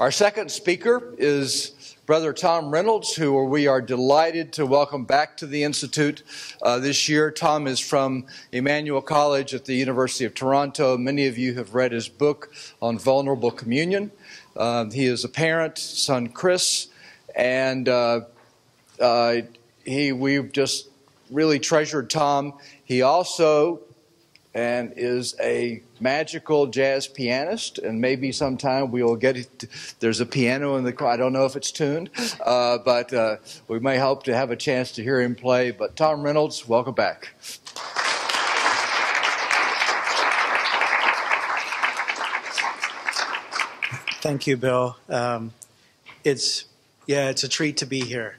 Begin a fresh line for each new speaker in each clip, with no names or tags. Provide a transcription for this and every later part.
Our second speaker is Brother Tom Reynolds, who we are delighted to welcome back to the Institute this year. Tom is from Emmanuel College at the University of Toronto. Many of you have read his book on vulnerable communion. He is a parent, son Chris, and we've just really treasured Tom. He also is a magical jazz pianist, and maybe sometime we will get it. There's a piano in the car. I don't know if it's tuned, but we may hope to have a chance to hear him play. But Tom Reynolds, welcome back.
Thank you, Bill. It's a treat to be here.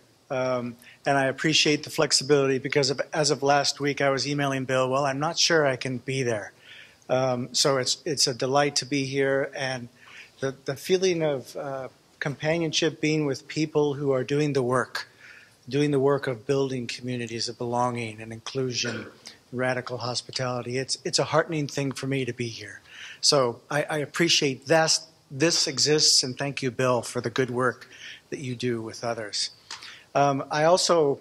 And I appreciate the flexibility because as of last week, I was emailing Bill, well, I'm not sure I can be there. So it's a delight to be here. And the feeling of companionship, being with people who are doing the work of building communities of belonging and inclusion, radical hospitality. It's a heartening thing for me to be here. So I appreciate this exists, and thank you, Bill, for the good work that you do with others. I also,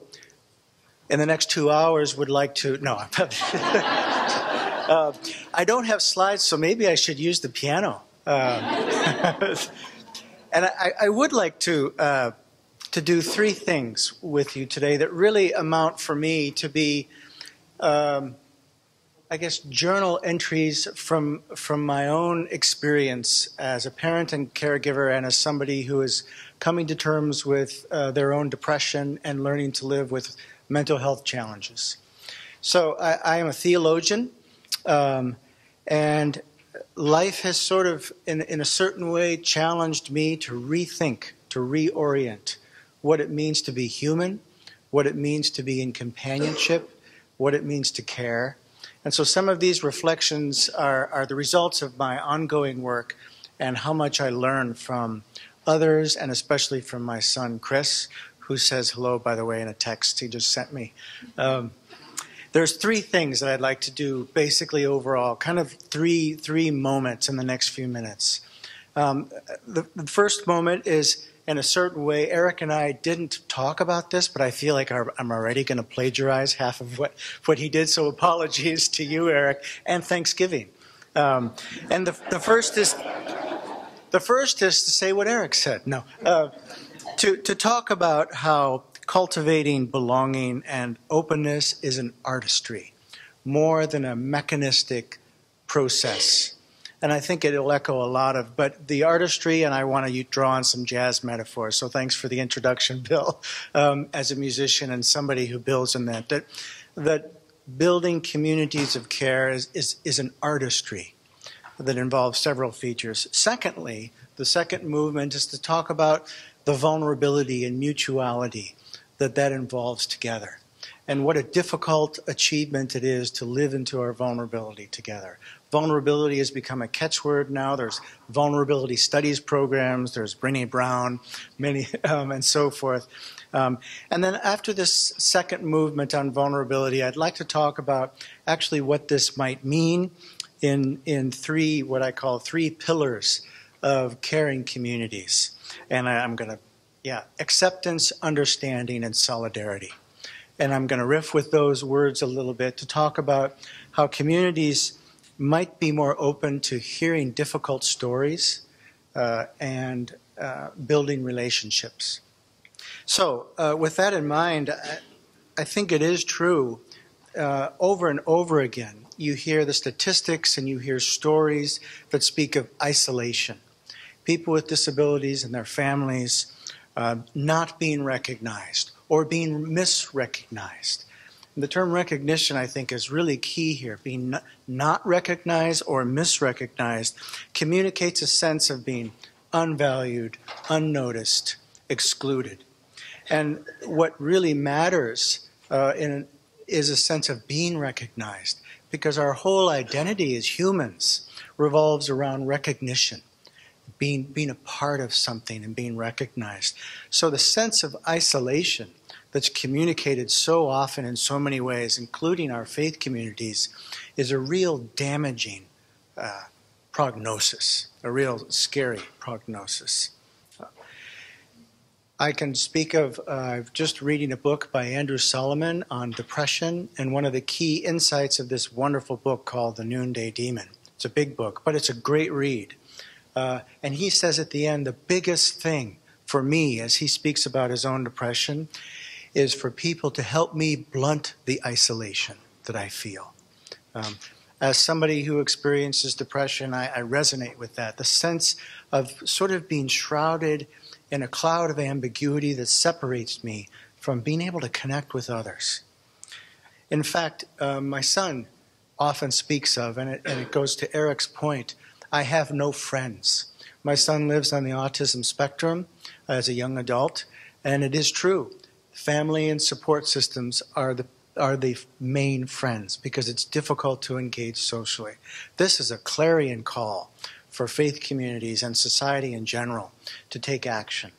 in the next 2 hours, would like to, I don't have slides, so maybe I should use the piano. And I would like to do three things with you today that really amount for me to be, I guess, journal entries from my own experience as a parent and caregiver and as somebody who is coming to terms with their own depression and learning to live with mental health challenges. So I am a theologian, and life has sort of, in a certain way, challenged me to rethink, to reorient what it means to be human, what it means to be in companionship, what it means to care. And so some of these reflections are the results of my ongoing work and how much I learn from others, and especially from my son, Chris, who says hello, by the way, in a text he just sent me. There's three things that I'd like to do, basically overall, kind of three moments in the next few minutes. The first moment is, in a certain way, Eric and I didn't talk about this, but I feel like I'm already going to plagiarize half of what he did, so apologies to you, Eric, and Thanksgiving. And the first is to say what Eric said. No, to talk about how cultivating belonging and openness is an artistry, more than a mechanistic process. And I think it'll echo a lot of, but the artistry, and I want to draw on some jazz metaphors, so thanks for the introduction, Bill, as a musician and somebody who builds in that building communities of care is an artistry that involves several features. Secondly, the second movement is to talk about the vulnerability and mutuality that involves together, and what a difficult achievement it is to live into our vulnerability together. Vulnerability has become a catchword now. There's vulnerability studies programs, there's Brené Brown, many, and so forth. And then after this second movement on vulnerability, I'd like to talk about actually what this might mean in three, what I call three pillars of caring communities. And I'm going to, acceptance, understanding, and solidarity. And I'm going to riff with those words a little bit to talk about how communities might be more open to hearing difficult stories and building relationships. So with that in mind, I think it is true over and over again. You hear the statistics and you hear stories that speak of isolation. People with disabilities and their families not being recognized or being misrecognized. And the term recognition, I think, is really key here. Being not recognized or misrecognized communicates a sense of being unvalued, unnoticed, excluded. And what really matters is a sense of being recognized, because our whole identity as humans revolves around recognition, being a part of something and being recognized. So the sense of isolation that's communicated so often in so many ways, including our faith communities, is a real damaging prognosis, a real scary prognosis. I can speak of just reading a book by Andrew Solomon on depression, and one of the key insights of this wonderful book called The Noonday Demon. It's a big book, but it's a great read. And he says at the end, the biggest thing for me, as he speaks about his own depression, is for people to help me blunt the isolation that I feel. As somebody who experiences depression, I resonate with that. The sense of sort of being shrouded in a cloud of ambiguity that separates me from being able to connect with others. In fact, my son often speaks of, and it goes to Eric's point, I have no friends. My son lives on the autism spectrum as a young adult, and it is true. Family and support systems are the main friends because it's difficult to engage socially. This is a clarion call for faith communities and society in general to take action.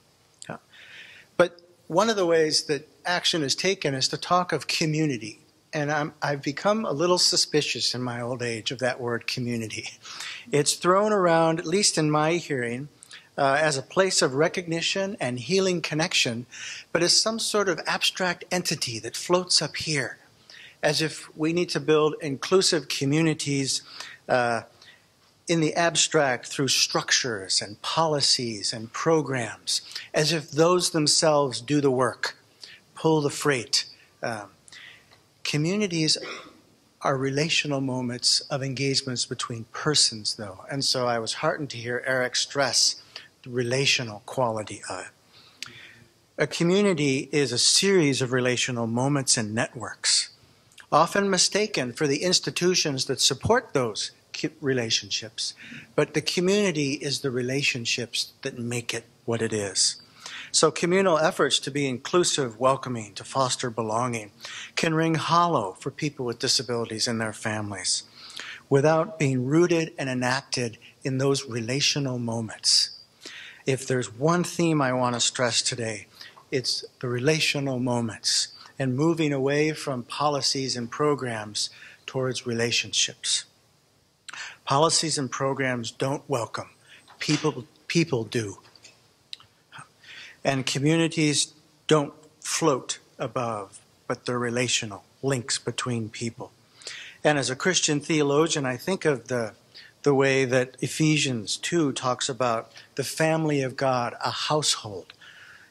But one of the ways that action is taken is to talk of community. And I've become a little suspicious in my old age of that word community. It's thrown around, at least in my hearing, as a place of recognition and healing connection, but as some sort of abstract entity that floats up here, as if we need to build inclusive communities in the abstract through structures and policies and programs, as if those themselves do the work, pull the freight. Communities are relational moments of engagements between persons, though. And so I was heartened to hear Eric stress the relational quality of it. A community is a series of relational moments and networks, often mistaken for the institutions that support those relationships. But the community is the relationships that make it what it is. So communal efforts to be inclusive, welcoming, to foster belonging can ring hollow for people with disabilities and their families without being rooted and enacted in those relational moments. If there's one theme I want to stress today, it's the relational moments and moving away from policies and programs towards relationships. Policies and programs don't welcome. People do. And communities don't float above, but they're relational links between people. And as a Christian theologian, I think of the way that Ephesians 2 talks about the family of God, a household,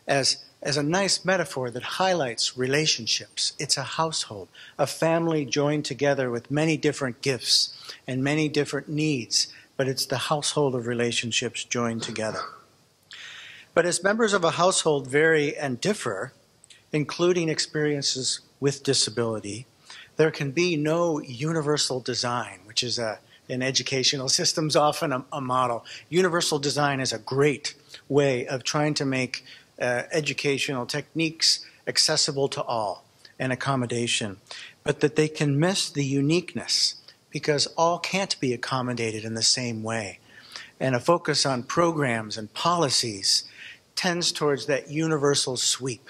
as a nice metaphor that highlights relationships. It's a household, a family joined together with many different gifts and many different needs, but it's the household of relationships joined together. But as members of a household vary and differ, including experiences with disability, there can be no universal design, which is in educational systems often a model. Universal design is a great way of trying to make educational techniques accessible to all and accommodation, but that they can miss the uniqueness because all can't be accommodated in the same way. And a focus on programs and policies tends towards that universal sweep.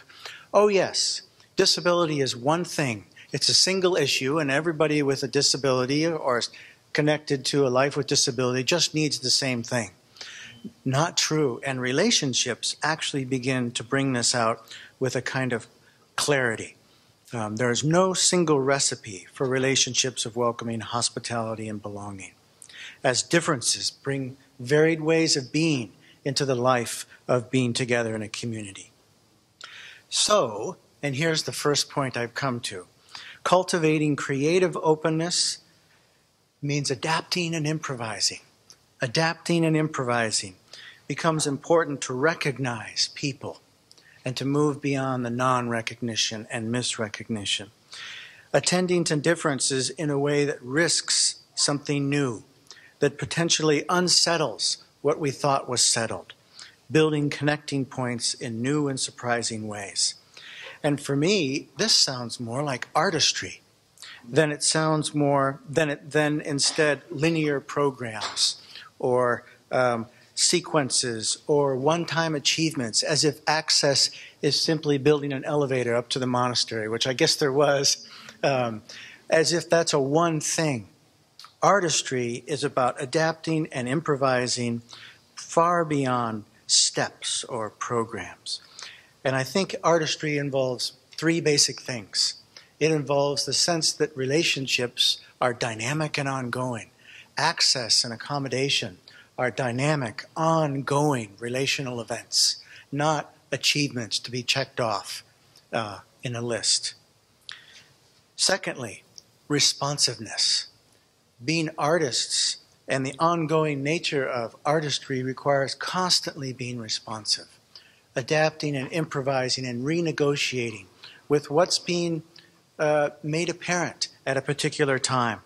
Oh yes, disability is one thing. It's a single issue, and everybody with a disability or connected to a life with disability just needs the same thing. Not true, and relationships actually begin to bring this out with a kind of clarity. There is no single recipe for relationships of welcoming, hospitality, and belonging, as differences bring varied ways of being into the life of being together in a community. So, and here's the first point I've come to, cultivating creative openness means adapting and improvising. Adapting and improvising becomes important to recognize people and to move beyond the non-recognition and misrecognition. Attending to differences in a way that risks something new, that potentially unsettles what we thought was settled, building connecting points in new and surprising ways. And for me, this sounds more like artistry than instead linear programs or sequences or one-time achievements, as if access is simply building an elevator up to the monastery, which I guess there was, as if that's a one thing. Artistry is about adapting and improvising far beyond steps or programs. And I think artistry involves three basic things. It involves the sense that relationships are dynamic and ongoing. Access and accommodation are dynamic, ongoing relational events, not achievements to be checked off in a list. Secondly, responsiveness. Being artists and the ongoing nature of artistry requires constantly being responsive, adapting and improvising and renegotiating with what's being made apparent at a particular time.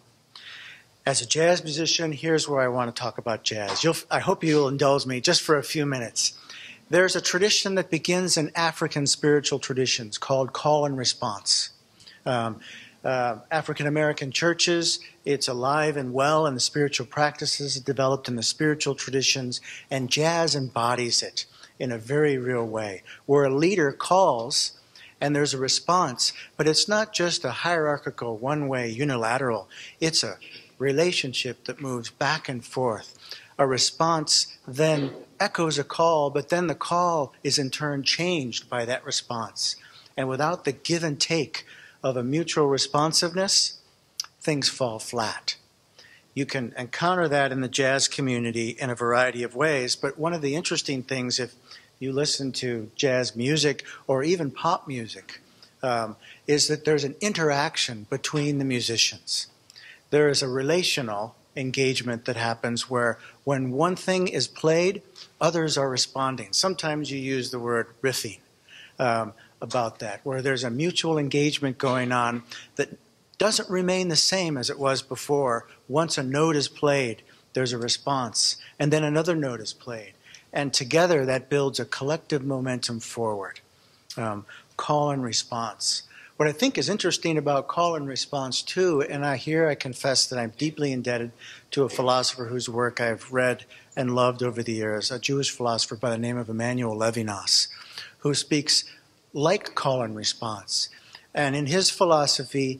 As a jazz musician, here's where I want to talk about jazz. I hope you'll indulge me just for a few minutes. There's a tradition that begins in African spiritual traditions called call and response. African American churches, it's alive and well in the spiritual practices developed in the spiritual traditions, and jazz embodies it in a very real way, where a leader calls and there's a response, but it's not just a hierarchical, one-way, unilateral. It's a relationship that moves back and forth. A response then echoes a call, but then the call is in turn changed by that response. And without the give and take of a mutual responsiveness, things fall flat. You can encounter that in the jazz community in a variety of ways, but one of the interesting things, if you listen to jazz music or even pop music, is that there's an interaction between the musicians. There is a relational engagement that happens where when one thing is played, others are responding. Sometimes you use the word riffing about that, where there's a mutual engagement going on that doesn't remain the same as it was before. Once a note is played, there's a response, and then another note is played. And together that builds a collective momentum forward. Call and response. What I think is interesting about call and response too, and I confess that I'm deeply indebted to a philosopher whose work I've read and loved over the years, a Jewish philosopher by the name of Emmanuel Levinas, who speaks like call and response. And in his philosophy,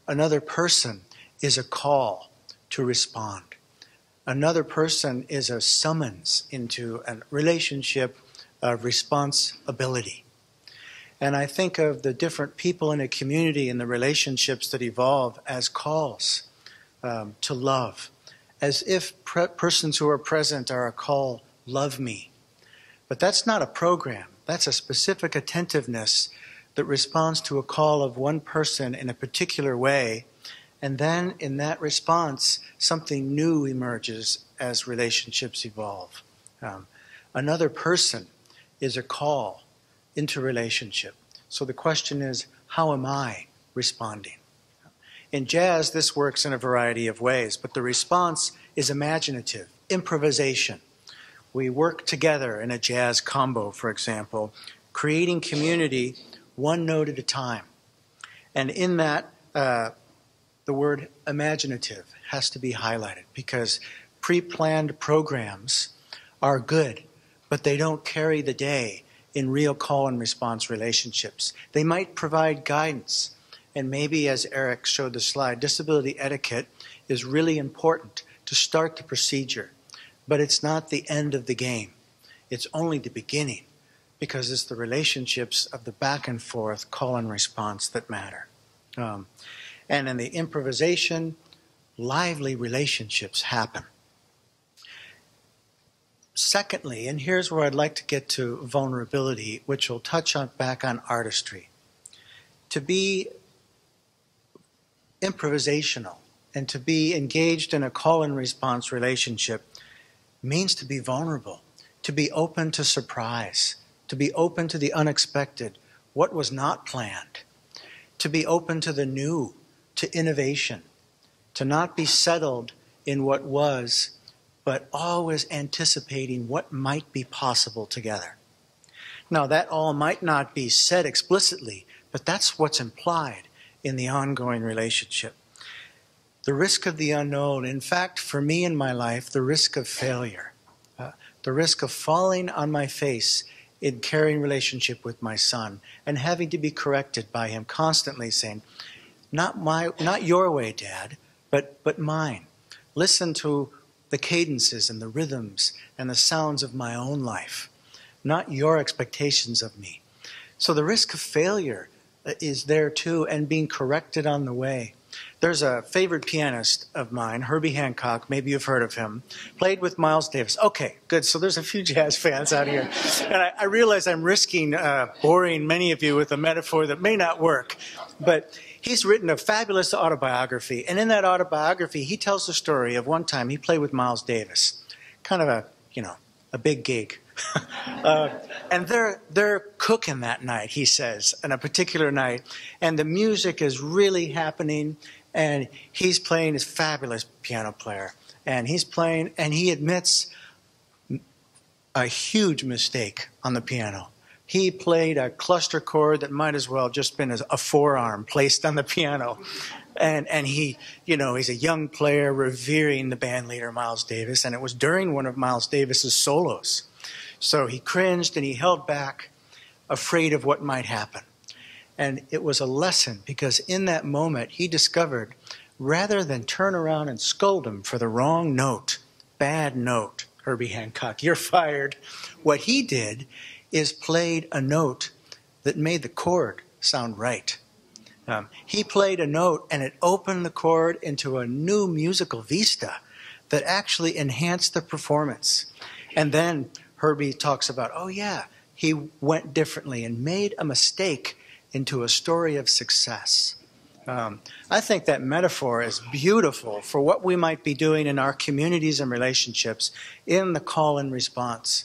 another person is a call to respond. Another person is a summons into a relationship of responsibility. And I think of the different people in a community and the relationships that evolve as calls to love, as if persons who are present are a call, love me. But that's not a program. That's a specific attentiveness that responds to a call of one person in a particular way. And then in that response, something new emerges as relationships evolve. Another person is a call into relationship. So the question is, how am I responding? In jazz, this works in a variety of ways, but the response is imaginative, improvisation. We work together in a jazz combo, for example, creating community one note at a time. And in that, the word imaginative has to be highlighted because pre-planned programs are good, but they don't carry the day in real call and response relationships. They might provide guidance. And maybe, as Eric showed the slide, disability etiquette is really important to start the procedure. But it's not the end of the game. It's only the beginning, because it's the relationships of the back and forth call and response that matter. And in the improvisation, lively relationships happen. Secondly, and here's where I'd like to get to vulnerability, which will touch back on artistry. To be improvisational and to be engaged in a call and response relationship means to be vulnerable, to be open to surprise, to be open to the unexpected, what was not planned, to be open to the new, to innovation, to not be settled in what was, but always anticipating what might be possible together. Now, that all might not be said explicitly, but that's what's implied in the ongoing relationship. The risk of the unknown, in fact, for me in my life, the risk of failure, the risk of falling on my face in carrying relationship with my son and having to be corrected by him constantly saying, not your way, Dad, but mine. Listen to the cadences and the rhythms and the sounds of my own life, not your expectations of me. So the risk of failure is there too, and being corrected on the way. There's a favorite pianist of mine, Herbie Hancock, maybe you've heard of him, played with Miles Davis. Okay, good, so there's a few jazz fans out here. And I realize I'm risking boring many of you with a metaphor that may not work, but he's written a fabulous autobiography, and in that autobiography, he tells the story of one time he played with Miles Davis, kind of a big gig. And they're cooking that night, he says, on a particular night, and the music is really happening, and he's playing, his fabulous piano player, and he's playing, and he admits a huge mistake on the piano. He played a cluster chord that might as well just been a forearm placed on the piano. And he, he's a young player revering the band leader, Miles Davis, and it was during one of Miles Davis's solos. So he cringed and he held back, afraid of what might happen. And it was a lesson, because in that moment he discovered, rather than turn around and scold him for the wrong note, bad note, Herbie Hancock, you're fired, what he did is played a note that made the chord sound right. He played a note and it opened the chord into a new musical vista that actually enhanced the performance. And then Herbie talks about, oh yeah, he went differently and made a mistake into a story of success. I think that metaphor is beautiful for what we might be doing in our communities and relationships in the call and response.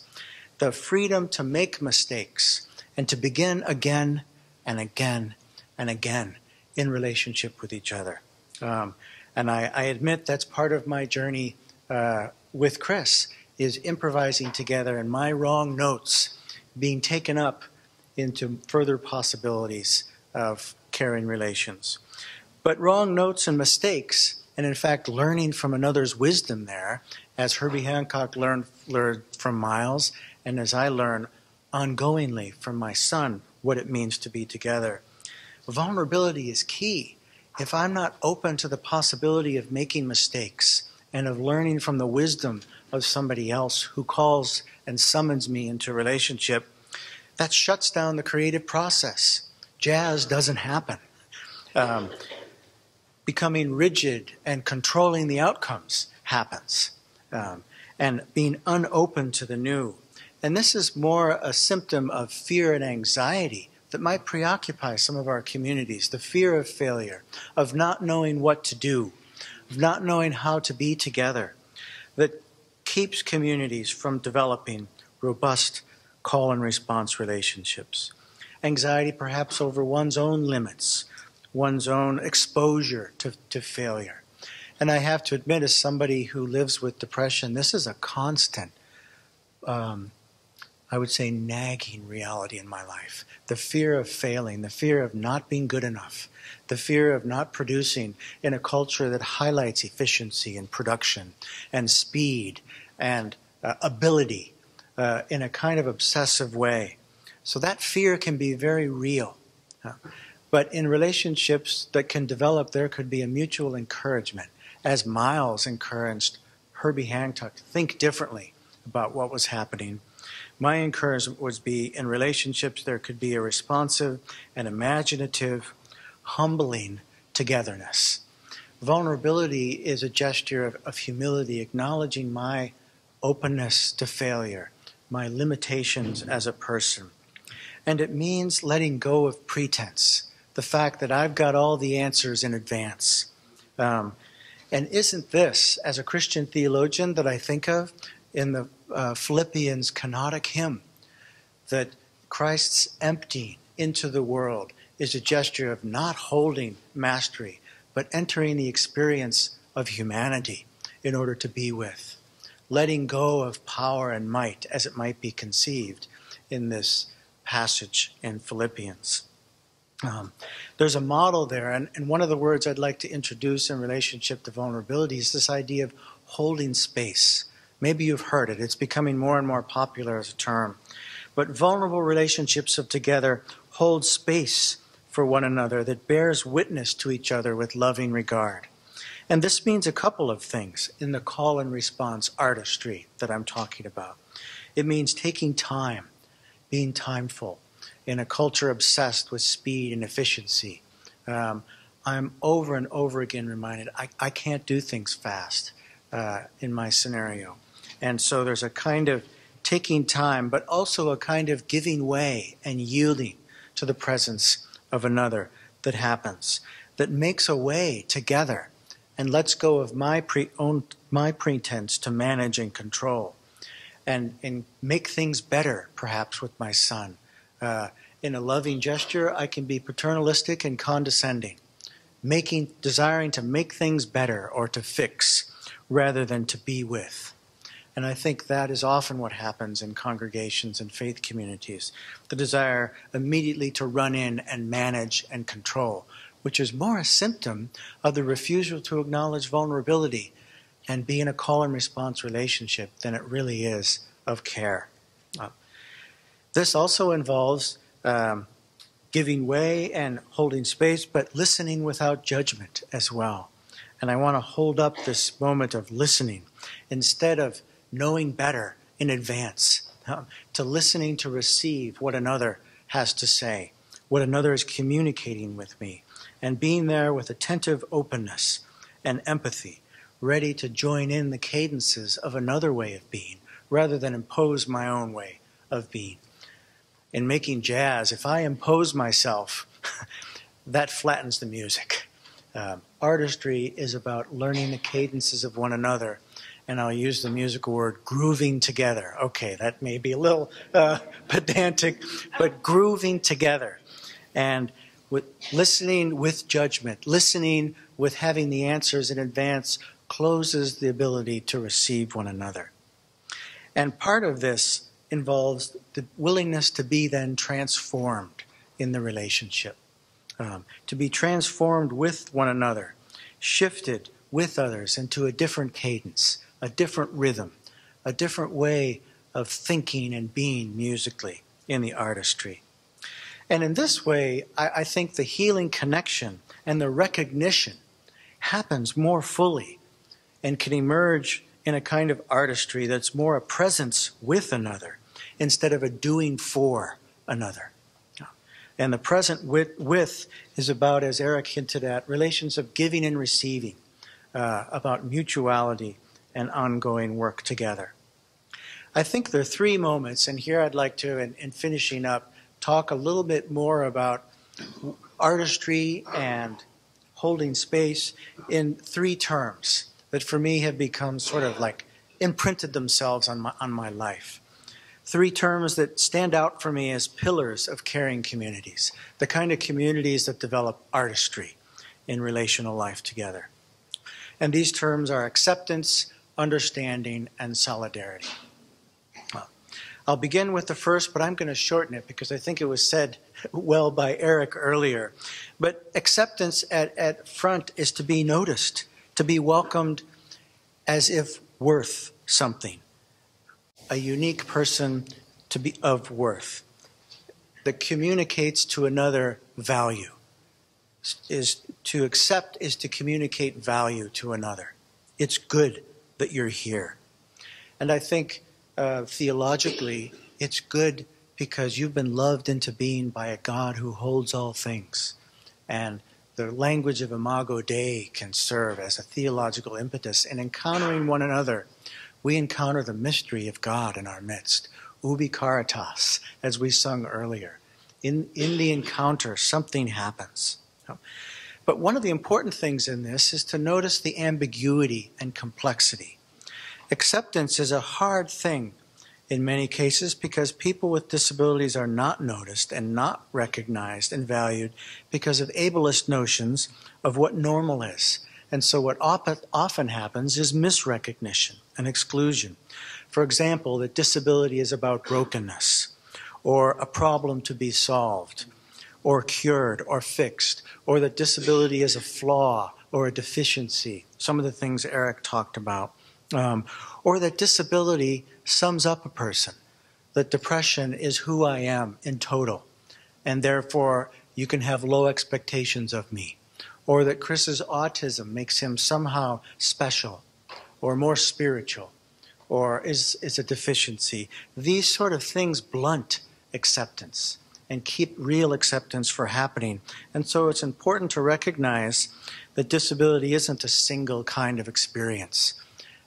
The freedom to make mistakes and to begin again and again and again in relationship with each other. And I admit that's part of my journey with Chris, is improvising together and my wrong notes being taken up into further possibilities of caring relations. But wrong notes and mistakes, and in fact learning from another's wisdom there, as Herbie Hancock learned from Miles, and as I learn ongoingly from my son what it means to be together. Vulnerability is key. If I'm not open to the possibility of making mistakes and of learning from the wisdom of somebody else who calls and summons me into relationship, that shuts down the creative process. Jazz doesn't happen. Becoming rigid and controlling the outcomes happens. And being unopen to the new. And this is more a symptom of fear and anxiety that might preoccupy some of our communities. The fear of failure, of not knowing what to do, of not knowing how to be together, that keeps communities from developing robust call and response relationships. Anxiety perhaps over one's own limits, one's own exposure to failure. And I have to admit, as somebody who lives with depression, this is a constant, I would say, nagging reality in my life. The fear of failing, the fear of not being good enough, the fear of not producing in a culture that highlights efficiency and production and speed and ability in a kind of obsessive way. So that fear can be very real. But in relationships that can develop, there could be a mutual encouragement. As Miles encouraged Herbie Hancock to think differently about what was happening, my encouragement would be in relationships there could be a responsive and imaginative, humbling togetherness. Vulnerability is a gesture of humility, acknowledging my openness to failure, my limitations as a person. And it means letting go of pretense, the fact that I've got all the answers in advance. And isn't this, as a Christian theologian, that I think of in the Philippians canonic hymn, that Christ's emptying into the world is a gesture of not holding mastery, but entering the experience of humanity in order to be with, letting go of power and might as it might be conceived in this passage in Philippians. There's a model there, and one of the words I'd like to introduce in relationship to vulnerability is this idea of holding space. Maybe you've heard it. It's becoming more and more popular as a term. But vulnerable relationships of together hold space for one another that bears witness to each other with loving regard. And this means a couple of things in the call and response artistry that I'm talking about. It means taking time, being timeful, in a culture obsessed with speed and efficiency, I'm over and over again reminded I can't do things fast in my scenario. And so there's a kind of taking time, but also a kind of giving way and yielding to the presence of another that happens, that makes a way together and lets go of my pretense to manage and control, and make things better, perhaps, with my son. In a loving gesture, I can be paternalistic and condescending, desiring to make things better or to fix rather than to be with. And I think that is often what happens in congregations and faith communities, the desire immediately to run in and manage and control, which is more a symptom of the refusal to acknowledge vulnerability and be in a call and response relationship than it really is of care. This also involves giving way and holding space, but listening without judgment as well. And I want to hold up this moment of listening instead of knowing better in advance, to listening to receive what another has to say, what another is communicating with me, and being there with attentive openness and empathy, ready to join in the cadences of another way of being, rather than impose my own way of being. In making jazz, if I impose myself, that flattens the music. Artistry is about learning the cadences of one another, and I'll use the musical word grooving together. Okay, that may be a little pedantic, but grooving together. And with listening with judgment, listening with having the answers in advance, closes the ability to receive one another. And part of this involves the willingness to be then transformed in the relationship, to be transformed with one another, shifted with others into a different cadence, a different rhythm, a different way of thinking and being musically in the artistry. And in this way, I think the healing connection and the recognition happens more fully and can emerge in a kind of artistry that's more a presence with another instead of a doing for another. And the present with is about, as Eric hinted at, relations of giving and receiving, about mutuality and ongoing work together. I think there are three moments, and here I'd like to, in finishing up, talk a little bit more about artistry and holding space in three terms that for me have become sort of like imprinted themselves on my life. Three terms that stand out for me as pillars of caring communities, the kind of communities that develop artistry in relational life together. And these terms are acceptance, understanding, and solidarity. I'll begin with the first, but I'm going to shorten it because I think it was said well by Eric earlier. But acceptance at front is to be noticed, to be welcomed as if worth something, a unique person to be of worth, that communicates to another value. Is to accept is to communicate value to another. It's good that you're here. And I think theologically, it's good because you've been loved into being by a God who holds all things. And the language of Imago Dei can serve as a theological impetus. In encountering one another, we encounter the mystery of God in our midst. Ubi caritas, as we sung earlier. In the encounter, something happens. But one of the important things in this is to notice the ambiguity and complexity. Acceptance is a hard thing in many cases because people with disabilities are not noticed and not recognized and valued because of ableist notions of what normal is. And so what often happens is misrecognition and exclusion. For example, that disability is about brokenness or a problem to be solved or cured or fixed, or that disability is a flaw or a deficiency, some of the things Eric talked about. Or that disability sums up a person, that depression is who I am in total, and therefore you can have low expectations of me. Or that Chris's autism makes him somehow special, or more spiritual, or is a deficiency. These sort of things blunt acceptance and keep real acceptance for happening. And so it's important to recognize that disability isn't a single kind of experience.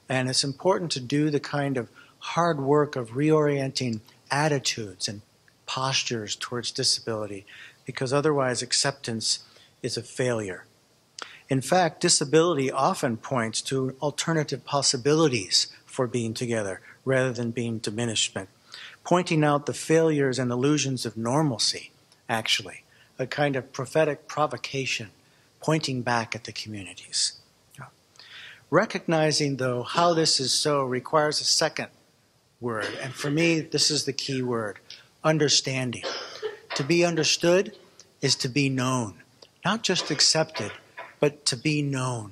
And it's important to do the kind of hard work of reorienting attitudes and postures towards disability, because otherwise acceptance is a failure. In fact, disability often points to alternative possibilities for being together rather than being diminishment, pointing out the failures and illusions of normalcy, actually, a kind of prophetic provocation pointing back at the communities. Recognizing, though, how this is so requires a second word, and for me, this is the key word, understanding. To be understood is to be known, not just accepted, but to be known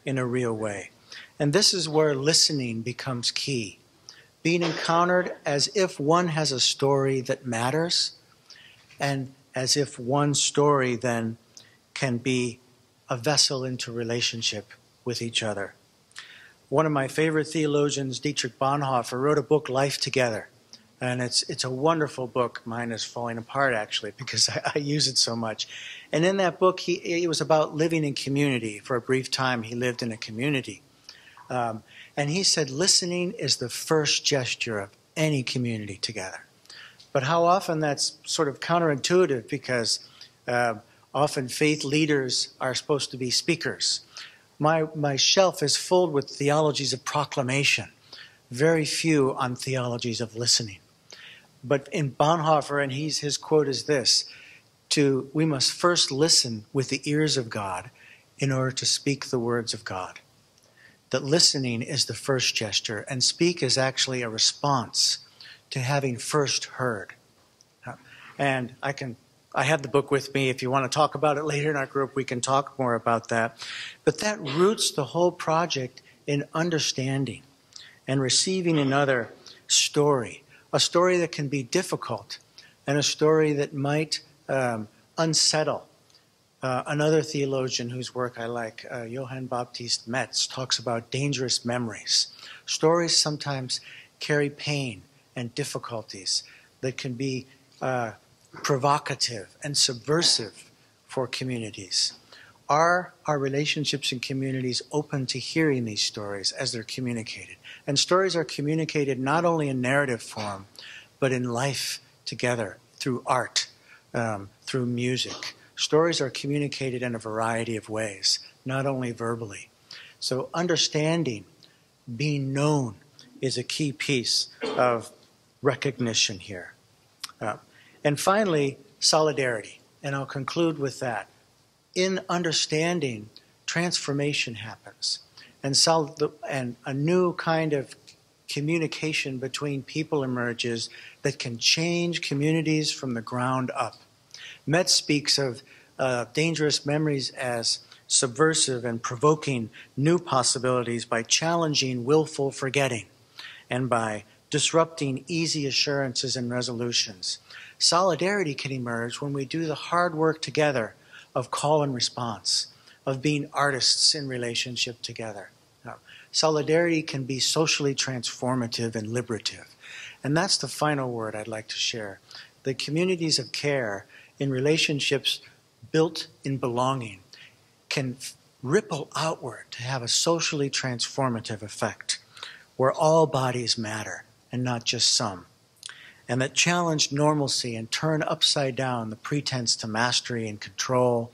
in a real way. And this is where listening becomes key. Being encountered as if one has a story that matters, and as if one story then can be a vessel into relationship with each other. One of my favorite theologians, Dietrich Bonhoeffer, wrote a book, Life Together. And it's a wonderful book. Mine is falling apart, actually, because I use it so much. And in that book, it was about living in community. For a brief time, he lived in a community. And he said, listening is the first gesture of any community together. But how often that's sort of counterintuitive, because often faith leaders are supposed to be speakers. My shelf is filled with theologies of proclamation, very few on theologies of listening. But in Bonhoeffer, and his quote is this, we must first listen with the ears of God in order to speak the words of God. That listening is the first gesture, and speak is actually a response to having first heard. And I have the book with me. If you want to talk about it later in our group, we can talk more about that. But that roots the whole project in understanding and receiving another story, a story that can be difficult and a story that might unsettle. Another theologian whose work I like, Johann Baptist Metz, talks about dangerous memories. Stories sometimes carry pain and difficulties that can be provocative and subversive for communities. Are our relationships in communities open to hearing these stories as they're communicated? And stories are communicated not only in narrative form, but in life together, through art, through music. Stories are communicated in a variety of ways, not only verbally. So understanding, being known, is a key piece of recognition here. And finally, solidarity. And I'll conclude with that. In understanding, transformation happens. And a new kind of communication between people emerges that can change communities from the ground up. Metz speaks of dangerous memories as subversive and provoking new possibilities by challenging willful forgetting and by disrupting easy assurances and resolutions. Solidarity can emerge when we do the hard work together of call and response, of being artists in relationship together. Now, solidarity can be socially transformative and liberative. And that's the final word I'd like to share. The communities of care in relationships built in belonging can ripple outward to have a socially transformative effect, where all bodies matter and not just some, and that challenge normalcy and turn upside down the pretense to mastery and control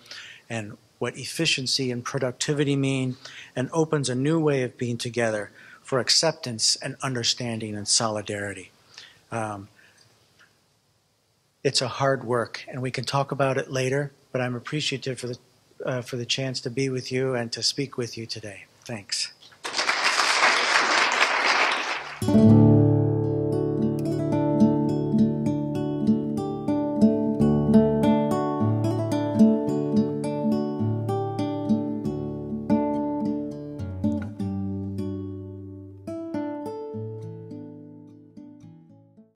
and what efficiency and productivity mean, and opens a new way of being together for acceptance and understanding and solidarity. It's a hard work, and we can talk about it later, but I'm appreciative for the chance to be with you and to speak with you today. Thanks.